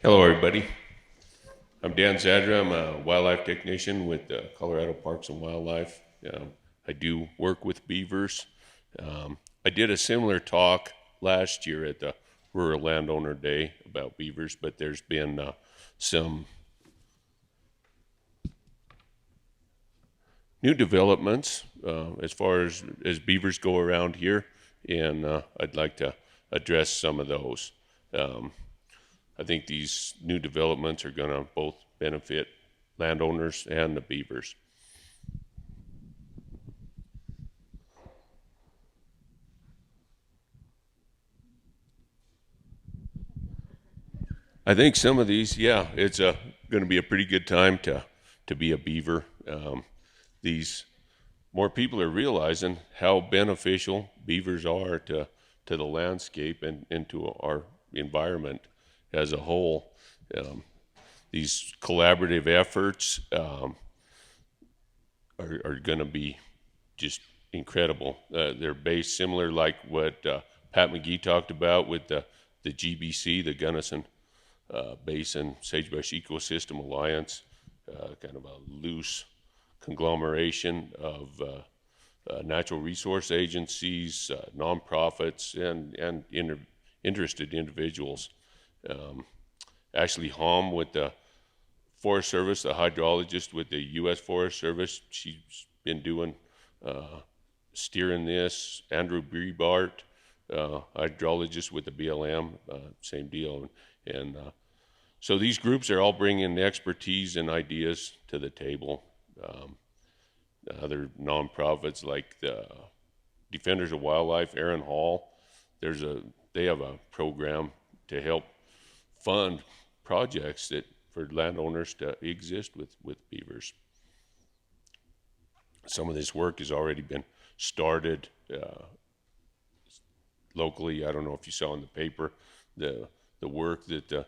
Hello, everybody. I'm Dan Zadra. I'm a wildlife technician with Colorado Parks and Wildlife. I do work with beavers. I did a similar talk last year at the Rural Landowner Day about beavers, but there's been some new developments as far as beavers go around here, and I'd like to address some of those. Um, I think these new developments are going to both benefit landowners and the beavers. I think some of these, yeah, it's going to be a pretty good time to be a beaver. These more people are realizing how beneficial beavers are to the landscape and to our environment as a whole. Um, these collaborative efforts are going to be just incredible. They're based similar like what Pat McGee talked about with the GBC, the Gunnison Basin Sagebrush Ecosystem Alliance, kind of a loose conglomeration of natural resource agencies, nonprofits, and interested individuals. Um, Ashley Hom with the Forest Service, the hydrologist with the U.S. Forest Service, she's been doing steering this. Andrew Breebart, hydrologist with the BLM, same deal. And so these groups are all bringing expertise and ideas to the table. Um, Other nonprofits like the Defenders of Wildlife, Aaron Hall, they have a program to help fund projects that for landowners to exist with beavers. Some of this work has already been started locally. I don't know if you saw in the paper the work that the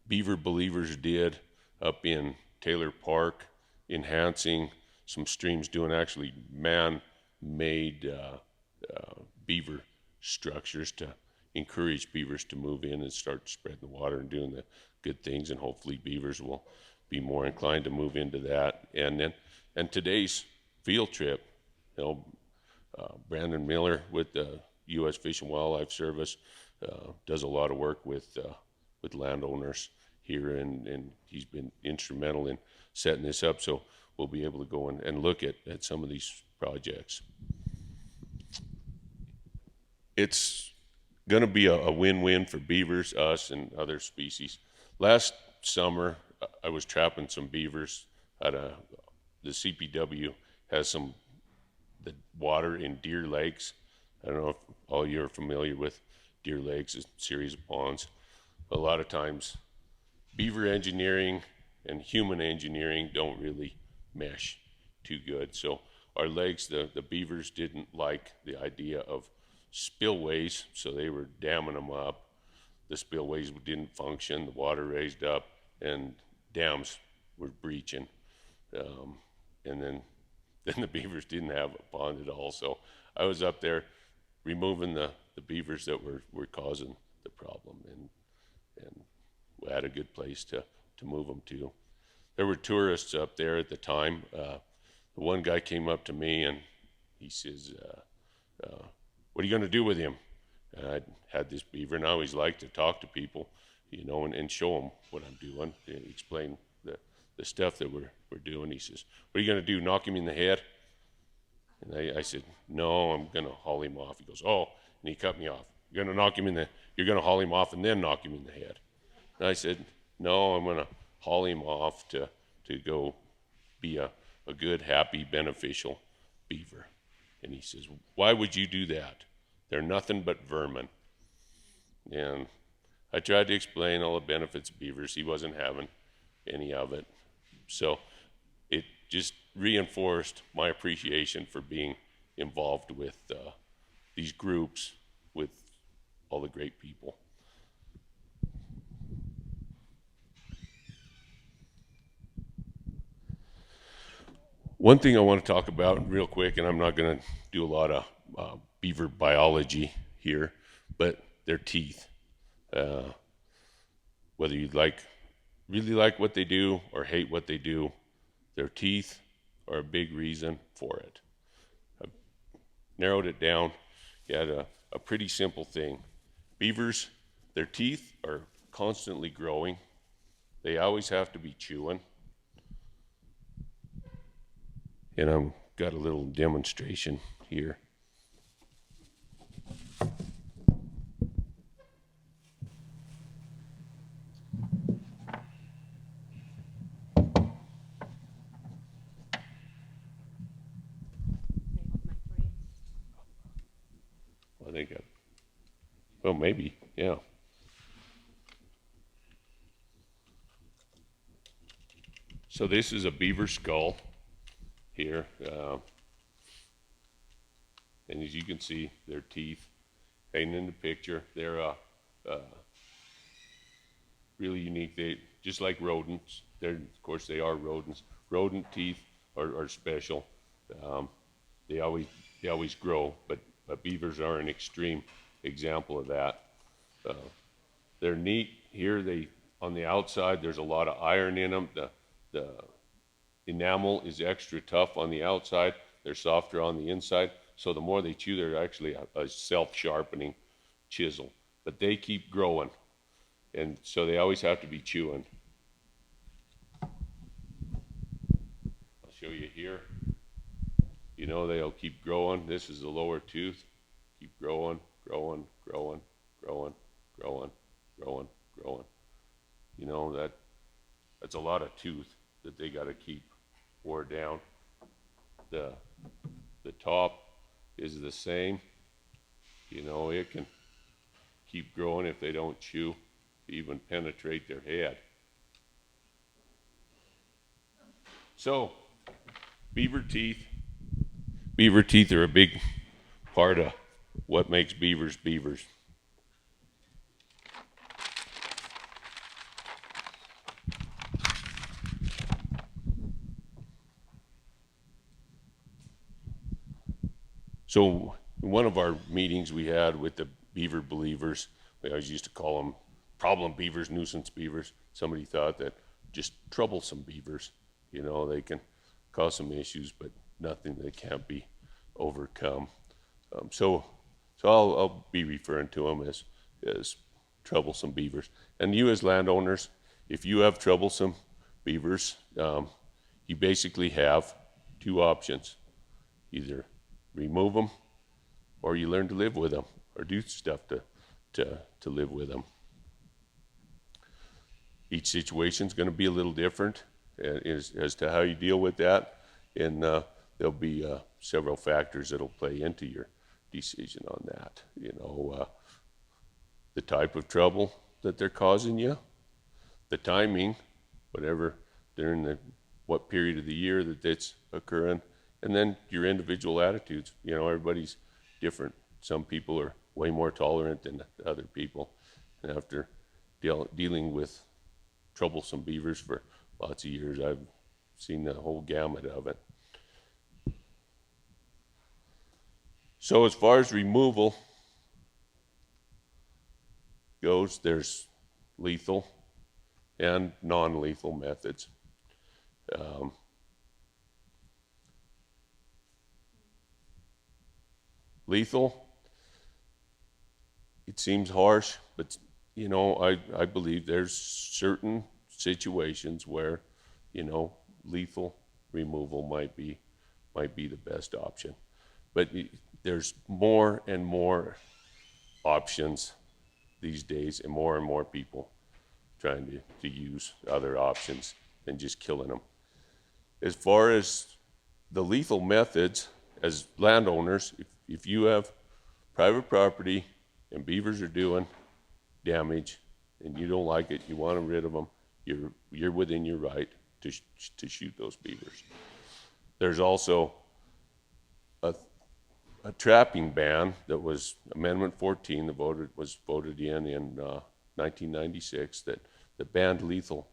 Beaver Believers did up in Taylor Park, enhancing some streams, doing actually man-made beaver structures to encourage beavers to move in and start spreading the water and doing the good things. And hopefully beavers will be more inclined to move into that. And today's field trip, you know, Brandon Miller with the U.S. Fish and Wildlife Service does a lot of work with landowners here, and he's been instrumental in setting this up. So we'll be able to go and look at some of these projects. It's going to be a win-win for beavers, us, and other species. Last summer, I was trapping some beavers at the CPW has some the water in Deer Lakes. I don't know if all you are familiar with Deer Lakes, a series of ponds. A lot of times, beaver engineering and human engineering don't really mesh too good. So our lakes, the beavers didn't like the idea of spillways, so they were damming them up. The spillways didn't function, the water raised up, and dams were breaching. And then the beavers didn't have a pond at all. So I was up there removing the beavers that were causing the problem, and we had a good place to move them to. There were tourists up there at the time. The one guy came up to me and he says, what are you going to do with him? And I had this beaver, and I always like to talk to people, you know, and show them what I'm doing, explain the stuff that we're doing. He says, what are you going to do, knock him in the head? And I said, no, I'm going to haul him off. He goes, oh, and he cut me off. You're going to haul him off and then knock him in the head. And I said, no, I'm going to haul him off to go be a good, happy, beneficial beaver. And he says, why would you do that? They're nothing but vermin. And I tried to explain all the benefits of beavers. He wasn't having any of it. So it just reinforced my appreciation for being involved with these groups, with all the great people. One thing I want to talk about real quick, and I'm not going to do a lot of beaver biology here, but their teeth. Uh, whether you really like what they do or hate what they do, their teeth are a big reason for it. I've narrowed it down. You had a pretty simple thing. Beavers, their teeth are constantly growing. They always have to be chewing. And I've got a little demonstration here. I think well, maybe, yeah. So this is a beaver skull here. And as you can see, their teeth hanging in the picture. They're really unique. They just like rodents. Of course, they are rodents. Rodent teeth are special. They always grow, but beavers are an extreme example of that. They're neat. Here, on the outside, there's a lot of iron in them. The enamel is extra tough on the outside. They're softer on the inside. So the more they chew, they're actually a self-sharpening chisel. But they keep growing, and so they always have to be chewing. I'll show you here. You know, they'll keep growing. This is the lower tooth. Keep growing, growing, growing, growing, growing, growing, growing. You know, that's a lot of tooth that they got to keep wore down. The top is the same. You know, it can keep growing if they don't chew, even penetrate their head. So, beaver teeth. Beaver teeth are a big part of what makes beavers beavers. So in one of our meetings we had with the beaver believers, we always used to call them problem beavers, nuisance beavers. Somebody thought that just troublesome beavers, you know, they can cause some issues, but nothing that can't be overcome. So I'll be referring to them as troublesome beavers. And you as landowners, if you have troublesome beavers, you basically have two options. Either remove them, or you learn to live with them, or do stuff to live with them. Each situation is going to be a little different as to how you deal with that, and there'll be several factors that'll play into your decision on that. You know, the type of trouble that they're causing you, the timing, whatever during what period of the year that it's occurring, and then your individual attitudes. You know, everybody's different. Some people are way more tolerant than other people. And after dealing with troublesome beavers for lots of years, I've seen the whole gamut of it. So as far as removal goes, there's lethal and non-lethal methods. Lethal, it seems harsh, but you know, I believe there's certain situations where, you know, lethal removal might be the best option. But there's more and more options these days, and more people trying to use other options than just killing them. As far as the lethal methods, as landowners, if you have private property and beavers are doing damage and you don't like it, you want them rid of them, you're within your right to shoot those beavers. There's also a trapping ban that was Amendment 14 that was voted in 1996 that banned lethal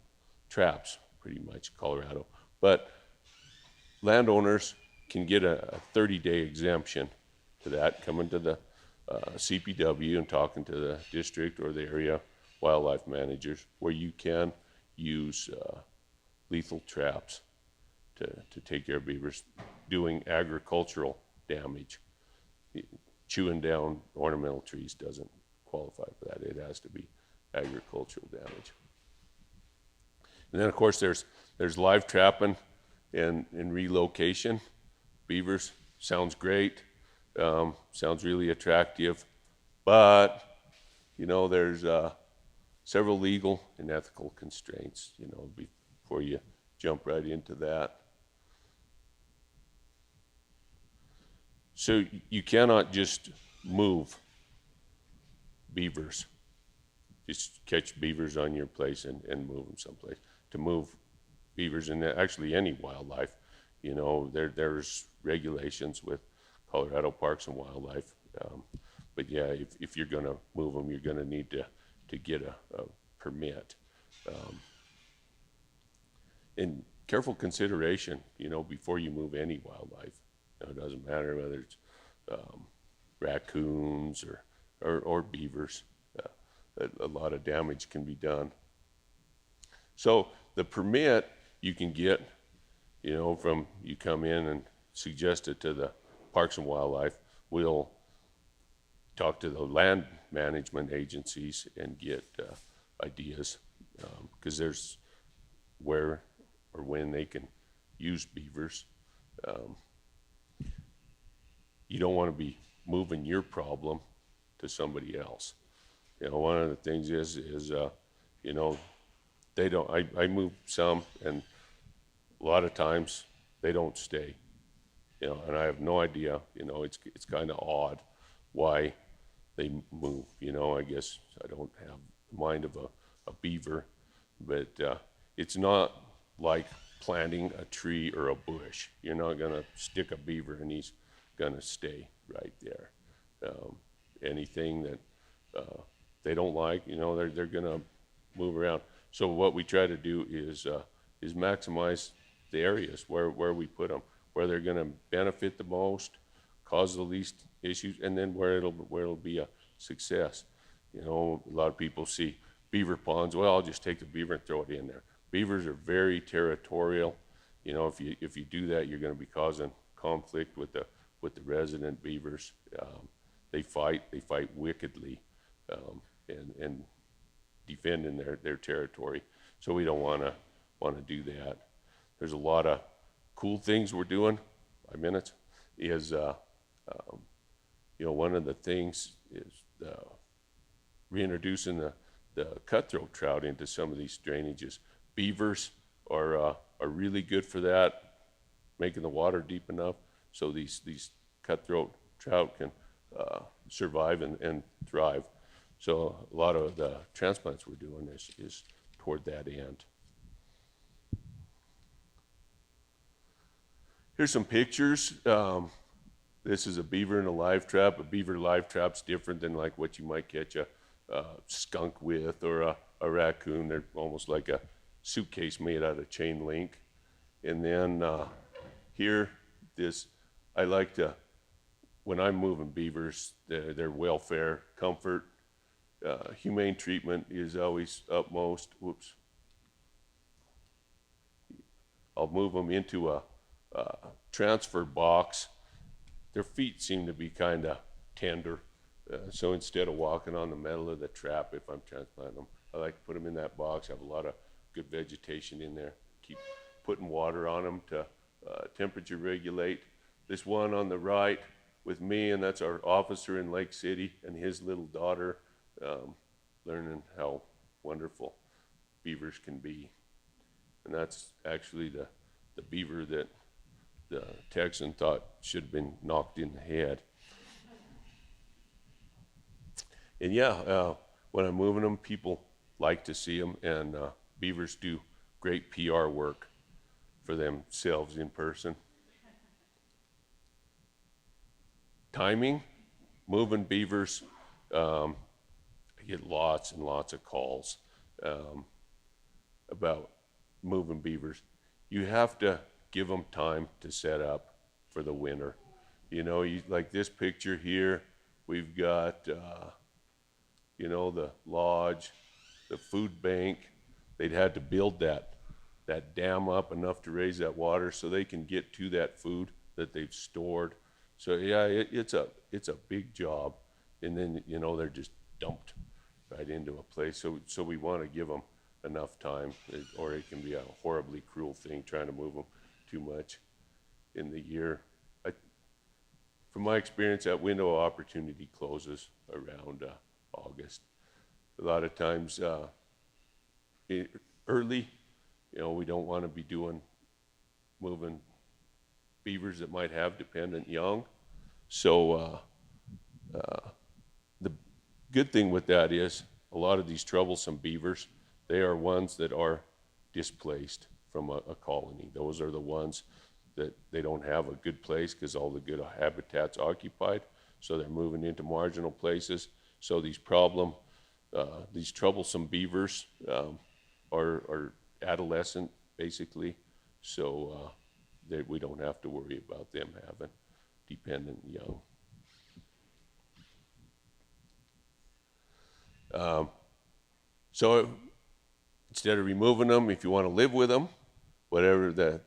traps pretty much in Colorado. But landowners can get a 30-day exemption to that, coming to the CPW and talking to the district or the area wildlife managers where you can use lethal traps to take care of beavers doing agricultural damage. Chewing down ornamental trees doesn't qualify for that. It has to be agricultural damage. And then of course there's live trapping and relocation. Beavers sounds great, sounds really attractive, but you know there's several legal and ethical constraints, you know, before you jump right into that. So you cannot just move beavers, just catch beavers on your place and move them someplace. To move beavers, and actually any wildlife, you know, there's regulations with Colorado Parks and Wildlife. But yeah, if you're going to move them, you're going to need to get a permit. And careful consideration, you know, before you move any wildlife. You know, it doesn't matter whether it's raccoons or beavers. A lot of damage can be done. So the permit you can get, you know, from you come in and suggest it to the Parks and Wildlife. We'll talk to the land management agencies and get ideas, because there's where or when they can use beavers. You don't want to be moving your problem to somebody else. You know, one of the things is you know, they don't. I move some, and a lot of times they don't stay. You know, and I have no idea. You know, it's kind of odd why they move. You know, I guess I don't have the mind of a beaver, but it's not like planting a tree or a bush. You're not gonna stick a beaver and he's gonna stay right there. Anything that they don't like, you know, they're gonna move around. So what we try to do is maximize the areas where we put them, where they're gonna benefit the most, cause the least issues, and then where it'll be a success. You know, a lot of people see beaver ponds. Well, I'll just take the beaver and throw it in there. Beavers are very territorial. You know, if you do that, you're going to be causing conflict with the resident beavers. They fight wickedly, and defending their territory. So we don't want to do that. There's a lot of cool things we're doing. 5 minutes is you know, one of the things is reintroducing the cutthroat trout into some of these drainages. Beavers are really good for that, making the water deep enough so these cutthroat trout can survive and thrive. So a lot of the transplants we're doing is toward that end. Here's some pictures. This is a beaver in a live trap. A beaver live trap's different than like what you might catch a skunk with or a raccoon. They're almost like a suitcase made out of chain link. And then here, I like to, when I'm moving beavers, their welfare, comfort, humane treatment is always upmost. Whoops. I'll move them into a transfer box. Their feet seem to be kind of tender. So instead of walking on the metal of the trap, if I'm transplanting them, I like to put them in that box, have a lot of good vegetation in there, keep putting water on them to temperature regulate. This one on the right with me, and that's our officer in Lake City and his little daughter, learning how wonderful beavers can be. And that's actually the beaver that the Texan thought should have been knocked in the head. And yeah, when I'm moving them, people like to see them, and beavers do great PR work for themselves in person. Timing, moving beavers, I get lots and lots of calls about moving beavers. You have to give them time to set up for the winter. You know, like this picture here, we've got, you know, the lodge, the food bank. They'd had to build that dam up enough to raise that water so they can get to that food that they've stored. So yeah, it's a big job, and then they're just dumped right into a place. So we want to give them enough time, or it can be a horribly cruel thing trying to move them too much in the year. From my experience, that window of opportunity closes around August. A lot of times early, we don't want to be moving beavers that might have dependent young. So the good thing with that is a lot of these troublesome beavers, they are ones that are displaced from a colony. Those are the ones that they don't have a good place because all the good habitat's occupied. So they're moving into marginal places. So these troublesome beavers are adolescent, basically. So that we don't have to worry about them having dependent young. So instead of removing them, if you want to live with them, whatever the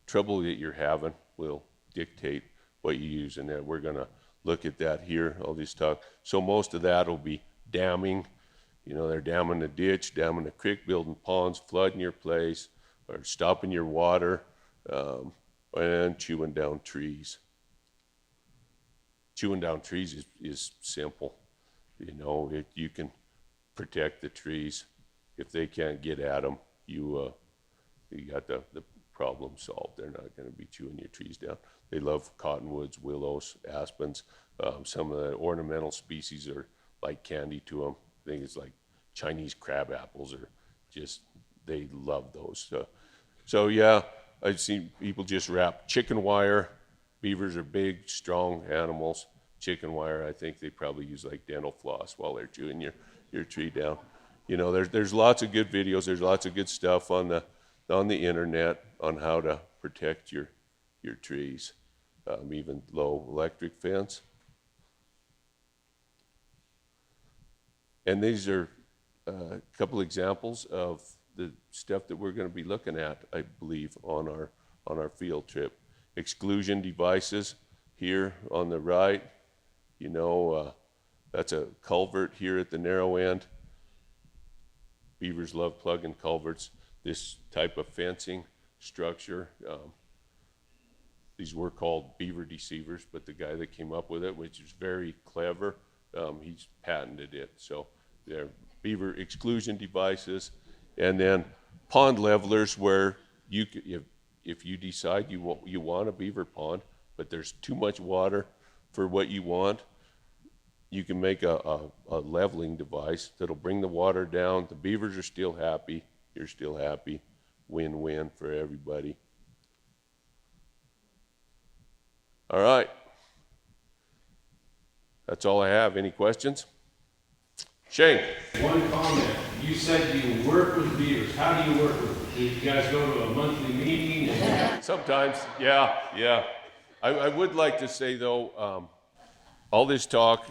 trouble that you're having will dictate what you use. And then we're going to look at that here. I'll just talk. So most of that will be damming. They're damming the ditch, damming the creek, building ponds, flooding your place, or stopping your water, and chewing down trees. Chewing down trees is simple. You can protect the trees. If they can't get at them, you got the problem solved. They're not going to be chewing your trees down. They love cottonwoods, willows, aspens. Some of the ornamental species are like candy to them. I think it's like Chinese crab apples, or just, they love those. So yeah, I've seen people just wrap chicken wire. Beavers are big, strong animals. Chicken wire, I think they probably use like dental floss while they're chewing your tree down. There's lots of good videos. There's lots of good stuff on the internet on how to protect your trees, even low electric fence. And these are a couple examples of the stuff that we're going to be looking at, I believe, on our field trip. Exclusion devices here on the right. That's a culvert here at the narrow end. Beavers love plugging culverts. This type of fencing structure, these were called beaver deceivers, but the guy that came up with it, which is very clever, he's patented it. So they're beaver exclusion devices. And then pond levelers, where if you decide you want a beaver pond, but there's too much water for what you want, you can make a leveling device that'll bring the water down. The beavers are still happy. You're still happy. Win-win for everybody. All right. That's all I have. Any questions? Shane. One comment. You said you work with beavers. How do you work with them? Do you guys go to a monthly meeting? Sometimes, yeah. I would like to say, though, all this talk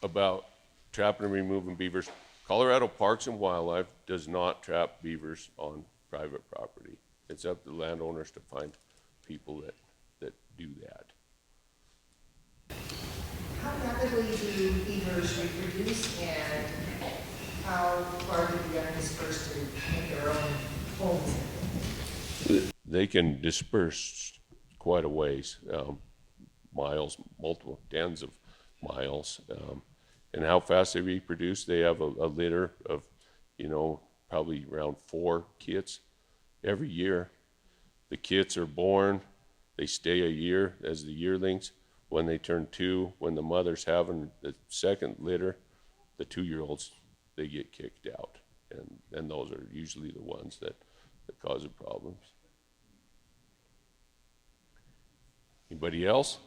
about trapping and removing beavers, Colorado Parks and Wildlife does not trap beavers on private property. It's up to the landowners to find people that do that. How rapidly do beavers reproduce, and how far do the young disperse to make their own homes? They can disperse quite a ways, miles, multiple tens of miles. And how fast they reproduce, they have a litter of, probably around 4 kits every year. The kits are born, they stay a year as the yearlings. When they turn 2, when the mother's having the second litter, the 2-year-olds, they get kicked out. And those are usually the ones that cause the problems. Anybody else?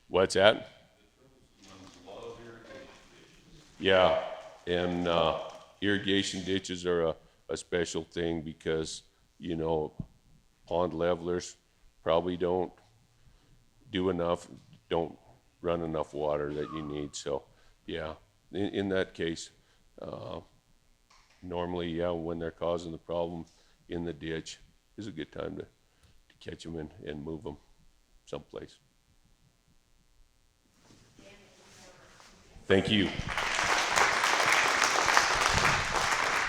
What's that? Yeah, and irrigation ditches are a special thing because, pond levelers probably don't do enough, don't run enough water that you need. So, yeah, in that case, Normally, yeah, when they're causing the problem in the ditch is a good time to catch them and move them someplace. Thank you.